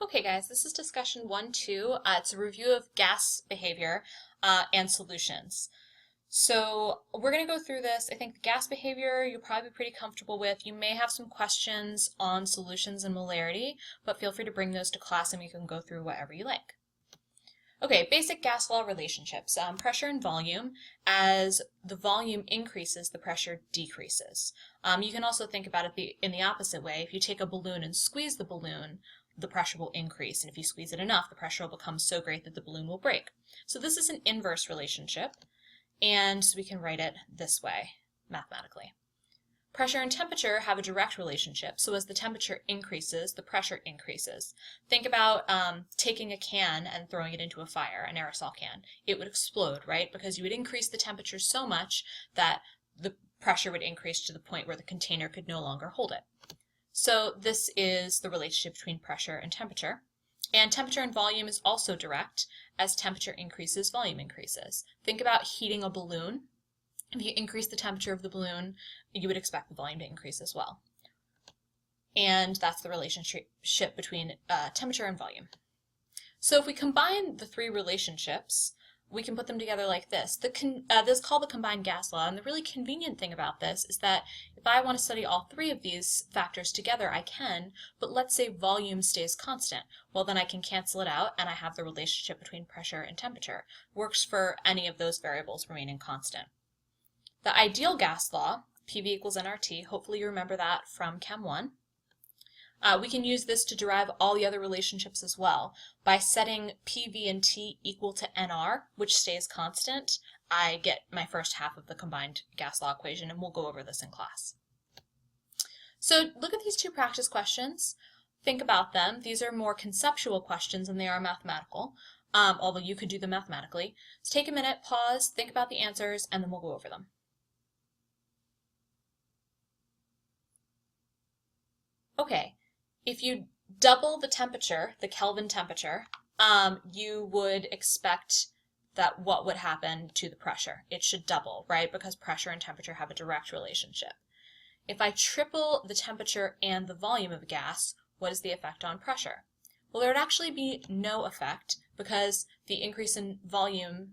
Okay guys, this is discussion 1-2. It's a review of gas behavior and solutions. So we're going to go through this. I think the gas behavior you'll probably be pretty comfortable with. You may have some questions on solutions and molarity, but feel free to bring those to class and we can go through whatever you like. Okay, basic gas law relationships. Pressure and volume. As the volume increases, the pressure decreases. You can also think about it in the opposite way. If you take a balloon and squeeze the balloon, the pressure will increase, and if you squeeze it enough, the pressure will become so great that the balloon will break. So this is an inverse relationship, and we can write it this way mathematically. Pressure and temperature have a direct relationship, so as the temperature increases, the pressure increases. Think about taking a can and throwing it into a fire, an aerosol can. It would explode, right? Because you would increase the temperature so much that the pressure would increase to the point where the container could no longer hold it. So this is the relationship between pressure and temperature. And temperature and volume is also direct. As temperature increases, volume increases. Think about heating a balloon. If you increase the temperature of the balloon, you would expect the volume to increase as well. And that's the relationship between temperature and volume. So if we combine the three relationships, we can put them together like this. This is called the combined gas law, and the really convenient thing about this is that if I want to study all three of these factors together, I can, but let's say volume stays constant. Well, then I can cancel it out, and I have the relationship between pressure and temperature. Works for any of those variables remaining constant. The ideal gas law, PV equals nRT, hopefully you remember that from Chem 1. We can use this to derive all the other relationships as well. By setting PV and T equal to NR, which stays constant, I get my first half of the combined gas law equation, and we'll go over this in class. So look at these two practice questions. Think about them. These are more conceptual questions than they are mathematical, although you could do them mathematically. So take a minute, pause, think about the answers, and then we'll go over them. Okay. If you double the temperature, the Kelvin temperature, you would expect that what would happen to the pressure? It should double, right? Because pressure and temperature have a direct relationship. If I triple the temperature and the volume of a gas, what is the effect on pressure? Well, there would actually be no effect because the increase in volume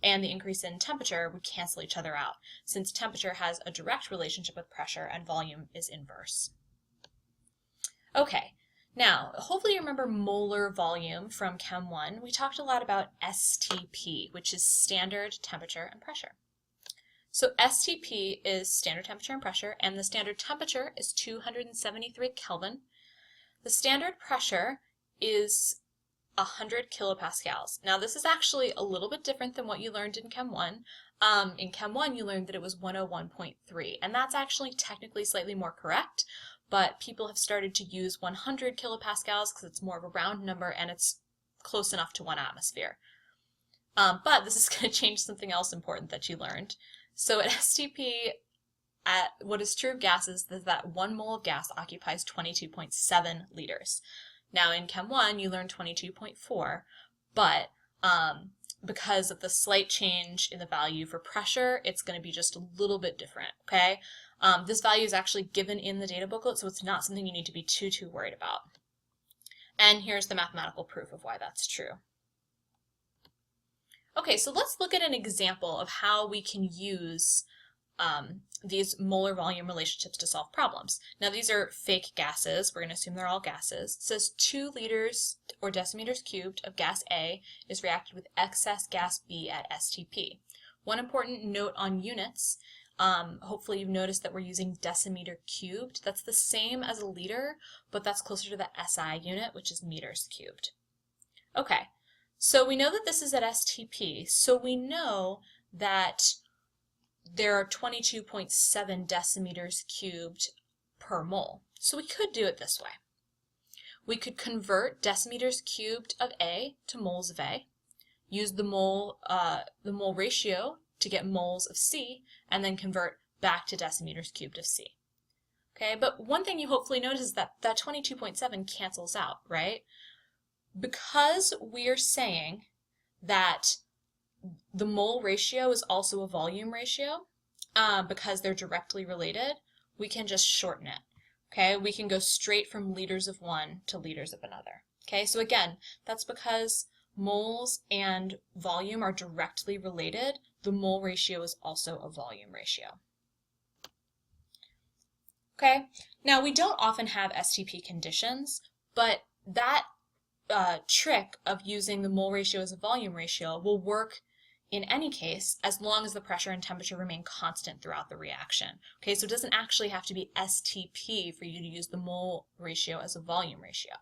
and the increase in temperature would cancel each other out, since temperature has a direct relationship with pressure and volume is inverse. Okay, now, hopefully you remember molar volume from Chem 1. We talked a lot about STP, which is standard temperature and pressure. So STP is standard temperature and pressure, and the standard temperature is 273 Kelvin. The standard pressure is 100 kilopascals. Now, this is actually a little bit different than what you learned in Chem 1. In Chem 1, you learned that it was 101.3, and that's actually technically slightly more correct. But people have started to use 100 kilopascals because it's more of a round number and it's close enough to 1 atmosphere. But this is going to change something else important that you learned. So at STP, what is true of gases is that 1 mole of gas occupies 22.7 liters. Now in Chem 1, you learned 22.4, but because of the slight change in the value for pressure, it's going to be just a little bit different, okay? This value is actually given in the data booklet, so it's not something you need to be too worried about. And here's the mathematical proof of why that's true. Okay, so let's look at an example of how we can use these molar volume relationships to solve problems. Now these are fake gases. We're going to assume they're all gases. It says 2 liters or decimeters cubed of gas A is reacted with excess gas B at STP. One important note on units. Hopefully you've noticed that we're using decimeter cubed. That's the same as a liter, but that's closer to the SI unit, which is meters cubed. Okay, so we know that this is at STP, so we know that there are 22.7 decimeters cubed per mole. So we could do it this way. We could convert decimeters cubed of A to moles of A, use the mole ratio to get moles of C, and then convert back to decimeters cubed of C. Okay, but one thing you hopefully notice is that that 22.7 cancels out, right? Because we're saying that the mole ratio is also a volume ratio, because they're directly related, we can just shorten it. Okay, we can go straight from liters of one to liters of another. Okay, so again, that's because moles and volume are directly related. The mole ratio is also a volume ratio. Okay, now we don't often have STP conditions, but that trick of using the mole ratio as a volume ratio will work in any case as long as the pressure and temperature remain constant throughout the reaction. Okay, so it doesn't actually have to be STP for you to use the mole ratio as a volume ratio.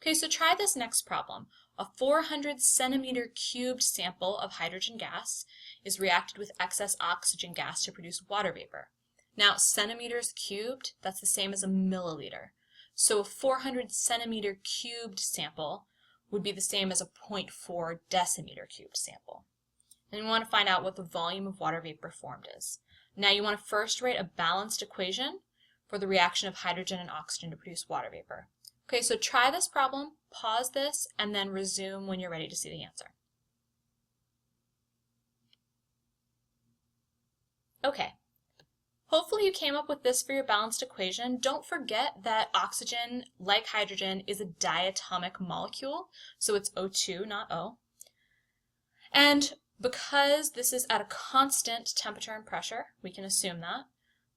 Okay, so try this next problem. A 400 centimeter cubed sample of hydrogen gas is reacted with excess oxygen gas to produce water vapor. Now, centimeters cubed, that's the same as a milliliter. So a 400 centimeter cubed sample would be the same as a 0.4 decimeter cubed sample. And we want to find out what the volume of water vapor formed is. Now you want to first write a balanced equation for the reaction of hydrogen and oxygen to produce water vapor. Okay, so try this problem, pause this, and then resume when you're ready to see the answer. Okay, hopefully you came up with this for your balanced equation. Don't forget that oxygen, like hydrogen, is a diatomic molecule, so it's O2, not O. And because this is at a constant temperature and pressure, we can assume that,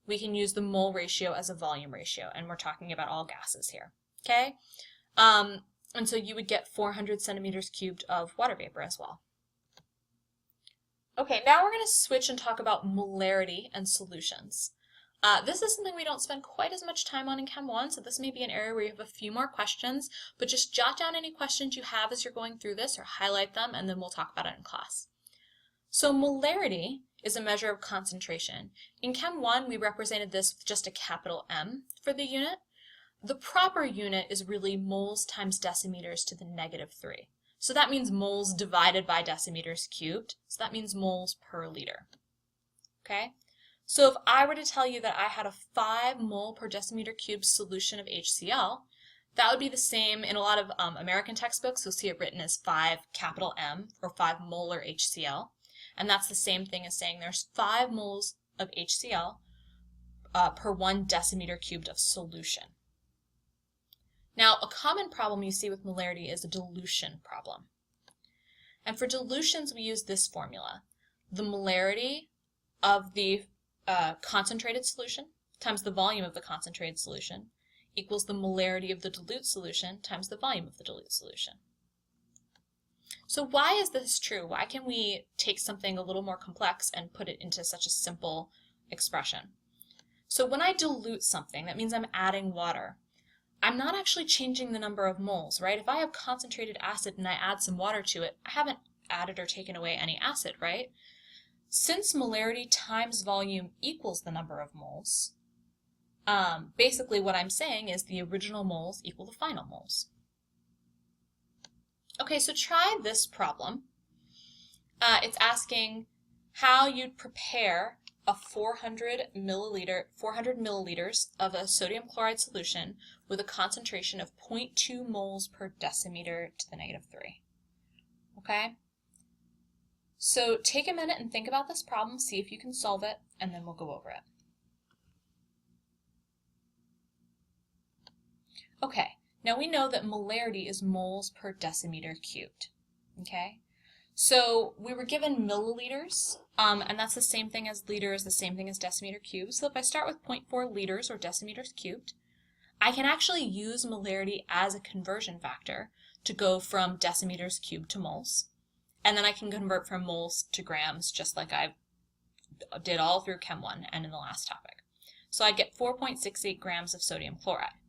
we can use the mole ratio as a volume ratio, and we're talking about all gases here. Okay, and so you would get 400 centimeters cubed of water vapor as well. Okay, now we're going to switch and talk about molarity and solutions. This is something we don't spend quite as much time on in Chem 1, so this may be an area where you have a few more questions, but just jot down any questions you have as you're going through this or highlight them, and then we'll talk about it in class. So molarity is a measure of concentration. In Chem 1, we represented this with just a capital M for the unit. The proper unit is really moles times decimeters to the -3. So that means moles divided by decimeters cubed. So that means moles per liter. Okay? So if I were to tell you that I had a 5 mole per decimeter cubed solution of HCl, that would be the same in a lot of American textbooks. You'll see it written as 5 capital M or 5 molar HCl. And that's the same thing as saying there's 5 moles of HCl per 1 decimeter cubed of solution. Now, a common problem you see with molarity is a dilution problem. And for dilutions, we use this formula. The molarity of the concentrated solution times the volume of the concentrated solution equals the molarity of the dilute solution times the volume of the dilute solution. So why is this true? Why can we take something a little more complex and put it into such a simple expression? So when I dilute something, that means I'm adding water. I'm not actually changing the number of moles, right? If I have concentrated acid and I add some water to it, I haven't added or taken away any acid, right? Since molarity times volume equals the number of moles, basically what I'm saying is the original moles equal the final moles. Okay, so try this problem. It's asking how you'd prepare a 400 milliliters of a sodium chloride solution with a concentration of 0.2 moles per decimeter to the -3. Okay? So take a minute and think about this problem, see if you can solve it, and then we'll go over it. Okay, now we know that molarity is moles per decimeter cubed. Okay? So we were given milliliters, and that's the same thing as liters, the same thing as decimeter cubed. So if I start with 0.4 liters or decimeters cubed, I can actually use molarity as a conversion factor to go from decimeters cubed to moles. And then I can convert from moles to grams, just like I did all through Chem 1 and in the last topic. So I get 4.68 grams of sodium chloride.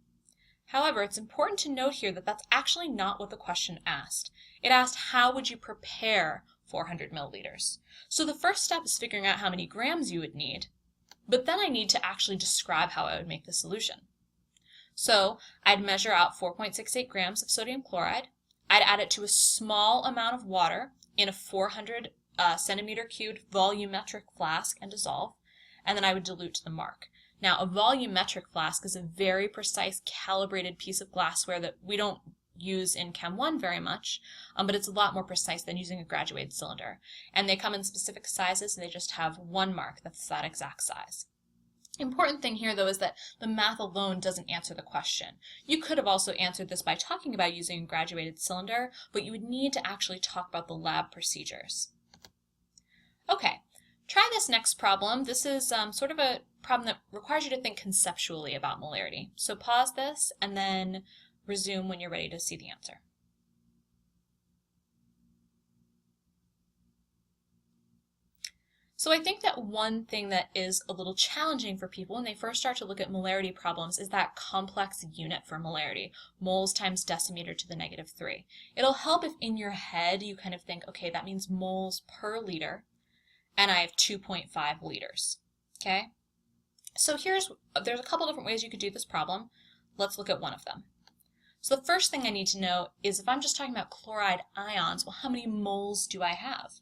However, it's important to note here that that's actually not what the question asked. It asked, how would you prepare 400 milliliters? So the first step is figuring out how many grams you would need, but then I need to actually describe how I would make the solution. So I'd measure out 4.68 grams of sodium chloride. I'd add it to a small amount of water in a 400 centimeter cubed volumetric flask and dissolve, and then I would dilute to the mark. Now, a volumetric flask is a very precise, calibrated piece of glassware that we don't use in Chem 1 very much, but it's a lot more precise than using a graduated cylinder. And they come in specific sizes, and they just have one mark that's that exact size. Important thing here, though, is that the math alone doesn't answer the question. You could have also answered this by talking about using a graduated cylinder, but you would need to actually talk about the lab procedures. Okay, try this next problem. This is sort of a problem that requires you to think conceptually about molarity. So pause this and then resume when you're ready to see the answer. So I think that one thing that is a little challenging for people when they first start to look at molarity problems is that complex unit for molarity, moles times decimeter to the -3. It'll help if in your head you kind of think, okay, that means moles per liter, and I have 2.5 liters, okay? So there's a couple different ways you could do this problem. Let's look at one of them. So the first thing I need to know is if I'm just talking about chloride ions, well, how many moles do I have?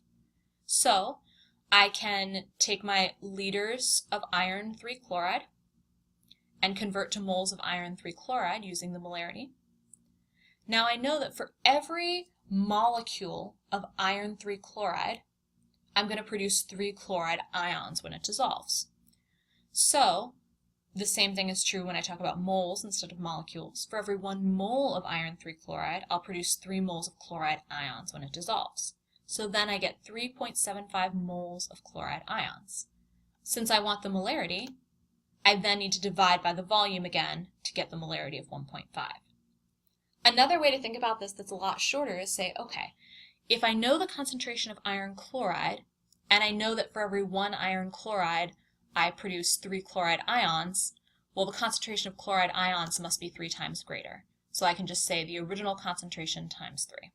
So I can take my liters of iron 3 chloride and convert to moles of iron 3 chloride using the molarity. Now I know that for every molecule of iron 3 chloride, I'm going to produce 3 chloride ions when it dissolves. So the same thing is true when I talk about moles instead of molecules. For every 1 mole of iron 3 chloride, I'll produce 3 moles of chloride ions when it dissolves. So then I get 3.75 moles of chloride ions. Since I want the molarity, I then need to divide by the volume again to get the molarity of 1.5. Another way to think about this that's a lot shorter is say, okay, if I know the concentration of iron chloride, and I know that for every 1 iron chloride, I produce 3 chloride ions, well, the concentration of chloride ions must be 3 times greater. So I can just say the original concentration times 3.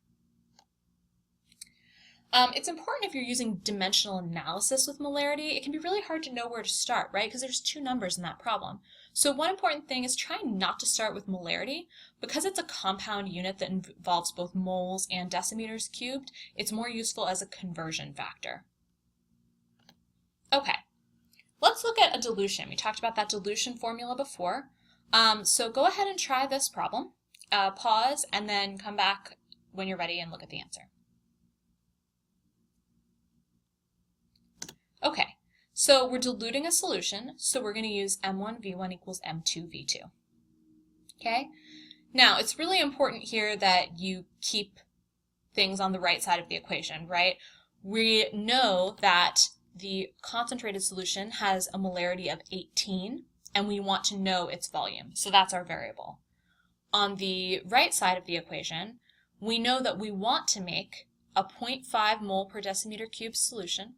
It's important if you're using dimensional analysis with molarity. It can be really hard to know where to start, right? Because there's 2 numbers in that problem. So one important thing is try not to start with molarity. Because it's a compound unit that involves both moles and decimeters cubed, it's more useful as a conversion factor. Okay, let's look at a dilution. We talked about that dilution formula before. So go ahead and try this problem. Pause and then come back when you're ready and look at the answer. Okay, so we're diluting a solution, so we're going to use M1V1 equals M2V2. Okay, now it's really important here that you keep things on the right side of the equation, right? We know that the concentrated solution has a molarity of 18, and we want to know its volume, so that's our variable. On the right side of the equation, we know that we want to make a 0.5 mole per decimeter cubed solution,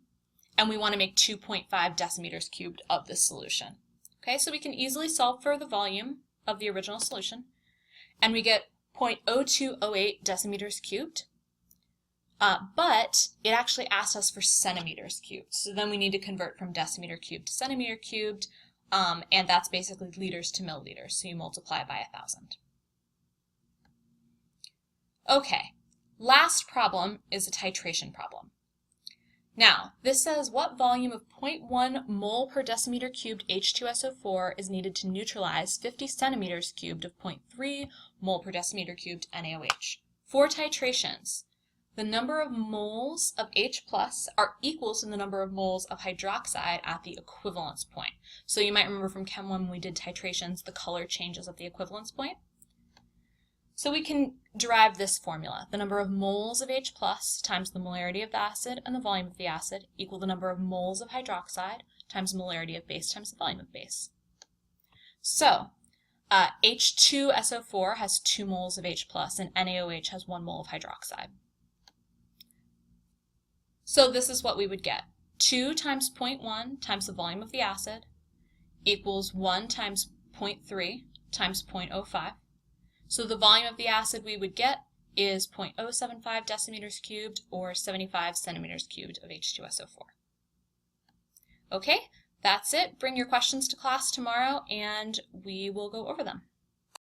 and we want to make 2.5 decimeters cubed of this solution. Okay, so we can easily solve for the volume of the original solution, and we get 0.0208 decimeters cubed, but it actually asked us for centimeters cubed, so then we need to convert from decimeter cubed to centimeter cubed, and that's basically liters to milliliters, so you multiply by 1,000. Okay, last problem is a titration problem. Now, this says what volume of 0.1 mole per decimeter cubed H2SO4 is needed to neutralize 50 centimeters cubed of 0.3 mole per decimeter cubed NaOH. For titrations, the number of moles of H plus are equal to the number of moles of hydroxide at the equivalence point. So you might remember from Chem 1 when we did titrations, the color changes at the equivalence point. So we can derive this formula. The number of moles of H plus times the molarity of the acid and the volume of the acid equal the number of moles of hydroxide times the molarity of base times the volume of base. So H2SO4 has 2 moles of H plus and NaOH has 1 mole of hydroxide. So this is what we would get. 2 times 0.1 times the volume of the acid equals 1 times 0.3 times 0.05. So the volume of the acid we would get is 0.075 decimeters cubed or 75 centimeters cubed of H2SO4. Okay, that's it. Bring your questions to class tomorrow and we will go over them.